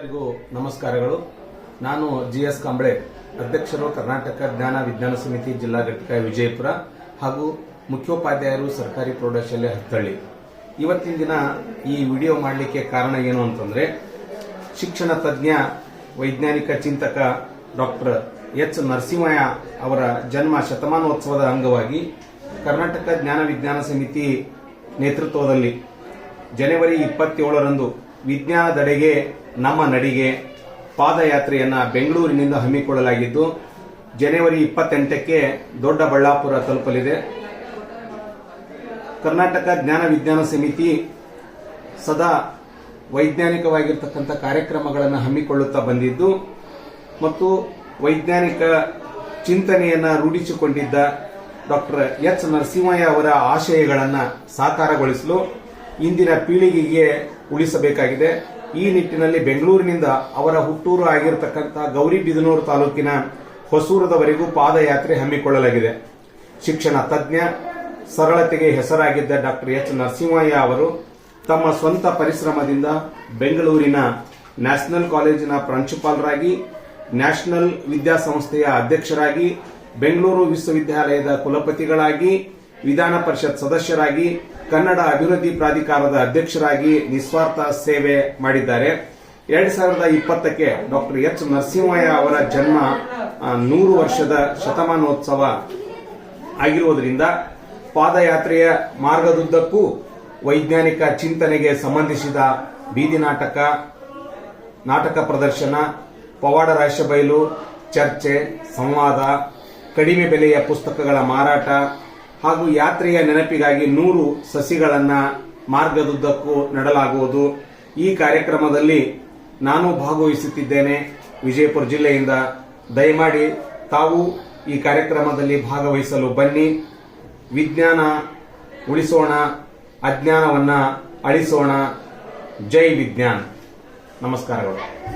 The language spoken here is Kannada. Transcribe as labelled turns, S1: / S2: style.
S1: ಎಲ್ಲರಿಗೂ ನಮಸ್ಕಾರಗಳು. ನಾನು GS ಕಾಂಬ್ಳೆ, ಅಧ್ಯಕ್ಷರು ಕರ್ನಾಟಕ ಜ್ಞಾನ ವಿಜ್ಞಾನ ಸಮಿತಿ ಜಿಲ್ಲಾ ಘಟಕ ವಿಜಯಪುರ ಹಾಗೂ ಮುಖ್ಯೋಪಾಧ್ಯಾಯರು ಸರ್ಕಾರಿ ಪ್ರೌಢಶಾಲೆ ಹತ್ತಳ್ಳಿ. ಇವತ್ತಿನ ದಿನ ಈ ವಿಡಿಯೋ ಮಾಡಲಿಕ್ಕೆ ಕಾರಣ ಏನು ಅಂತಂದ್ರೆ, ಶಿಕ್ಷಣ ತಜ್ಞ ವೈಜ್ಞಾನಿಕ ಚಿಂತಕ ಡಾಕ್ಟರ್ ಎಚ್ ನರಸಿಂಹಯ್ಯ ಅವರ ಜನ್ಮ ಶತಮಾನೋತ್ಸವದ ಅಂಗವಾಗಿ ಕರ್ನಾಟಕ ಜ್ಞಾನ ವಿಜ್ಞಾನ ಸಮಿತಿ ನೇತೃತ್ವದಲ್ಲಿ ಜನವರಿ 27ರಂದು ವಿಜ್ಞಾನದೆಡೆಗೆ ನಮ್ಮ ನಡಿಗೆ ಪಾದಯಾತ್ರೆಯನ್ನ ಬೆಂಗಳೂರಿನಿಂದ ಹಮ್ಮಿಕೊಳ್ಳಲಾಗಿದ್ದು, ಜನವರಿ 28ಕ್ಕೆ ದೊಡ್ಡಬಳ್ಳಾಪುರ ತಲುಪಲಿದೆ. ಕರ್ನಾಟಕ ಜ್ಞಾನ ವಿಜ್ಞಾನ ಸಮಿತಿ ಸದಾ ವೈಜ್ಞಾನಿಕವಾಗಿರ್ತಕ್ಕಂಥ ಕಾರ್ಯಕ್ರಮಗಳನ್ನು ಹಮ್ಮಿಕೊಳ್ಳುತ್ತಾ ಬಂದಿದ್ದು ಮತ್ತು ವೈಜ್ಞಾನಿಕ ಚಿಂತನೆಯನ್ನ ರೂಢಿಸಿಕೊಂಡಿದ್ದ ಡಾಕ್ಟರ್ ಎಚ್ ನರಸಿಂಹಯ್ಯ ಅವರ ಆಶಯಗಳನ್ನು ಸಾಕಾರಗೊಳಿಸಲು ಇಂದಿನ ಪೀಳಿಗೆಗೆ ಉಳಿಸಬೇಕಾಗಿದೆ. ಈ ನಿಟ್ಟಿನಲ್ಲಿ ಬೆಂಗಳೂರಿನಿಂದ ಅವರ ಹುಟ್ಟೂರು ಆಗಿರತಕ್ಕಂಥ ಗೌರಿಬಿದನೂರು ತಾಲೂಕಿನ ಹೊಸೂರದವರೆಗೂ ಪಾದಯಾತ್ರೆ ಹಮ್ಮಿಕೊಳ್ಳಲಾಗಿದೆ. ಶಿಕ್ಷಣ ತಜ್ಞ, ಸರಳತೆಗೆ ಹೆಸರಾಗಿದ್ದ ಡಾಕ್ಟರ್ ಎಚ್ ನರಸಿಂಹಯ್ಯ ಅವರು ತಮ್ಮ ಸ್ವಂತ ಪರಿಶ್ರಮದಿಂದ ಬೆಂಗಳೂರಿನ ನ್ಯಾಷನಲ್ ಕಾಲೇಜಿನ ಪ್ರಾಂಶುಪಾಲರಾಗಿ, ನ್ಯಾಷನಲ್ ವಿದ್ಯಾಸಂಸ್ಥೆಯ ಅಧ್ಯಕ್ಷರಾಗಿ, ಬೆಂಗಳೂರು ವಿಶ್ವವಿದ್ಯಾಲಯದ ಕುಲಪತಿಗಳಾಗಿ, ವಿಧಾನ ಪರಿಷತ್ ಸದಸ್ಯರಾಗಿ, ಕನ್ನಡ ಅಭಿವೃದ್ಧಿ ಪ್ರಾಧಿಕಾರದ ಅಧ್ಯಕ್ಷರಾಗಿ ನಿಸ್ವಾರ್ಥ ಸೇವೆ ಮಾಡಿದ್ದಾರೆ. 2020ಕ್ಕೆ ಡಾಕ್ಟರ್ ಎಚ್ ನರಸಿಂಹಯ್ಯ ಅವರ ಜನ್ಮ 100 ವರ್ಷದ ಶತಮಾನೋತ್ಸವ ಆಗಿರುವುದರಿಂದ ಪಾದಯಾತ್ರೆಯ ಮಾರ್ಗದುದ್ದಕ್ಕೂ ವೈಜ್ಞಾನಿಕ ಚಿಂತನೆಗೆ ಸಂಬಂಧಿಸಿದ ಬೀದಿ ನಾಟಕ, ನಾಟಕ ಪ್ರದರ್ಶನ, ಪವಾಡ ರಾಶಬೈಲು, ಚರ್ಚೆ, ಸಂವಾದ, ಕಡಿಮೆ ಬೆಲೆಯ ಪುಸ್ತಕಗಳ ಮಾರಾಟ ಹಾಗೂ ಯಾತ್ರೆಯ ನೆನಪಿಗಾಗಿ 100 ಸಸಿಗಳನ್ನು ಮಾರ್ಗದುದ್ದಕ್ಕೂ ನೆಡಲಾಗುವುದು. ಈ ಕಾರ್ಯಕ್ರಮದಲ್ಲಿ ನಾನು ಭಾಗವಹಿಸುತ್ತಿದ್ದೇನೆ ವಿಜಯಪುರ ಜಿಲ್ಲೆಯಿಂದ. ದಯಮಾಡಿ ತಾವು ಈ ಕಾರ್ಯಕ್ರಮದಲ್ಲಿ ಭಾಗವಹಿಸಲು ಬನ್ನಿ. ವಿಜ್ಞಾನ ಉಳಿಸೋಣ, ಅಜ್ಞಾನವನ್ನ ಅಳಿಸೋಣ. ಜೈ ವಿಜ್ಞಾನ್. ನಮಸ್ಕಾರಗಳು.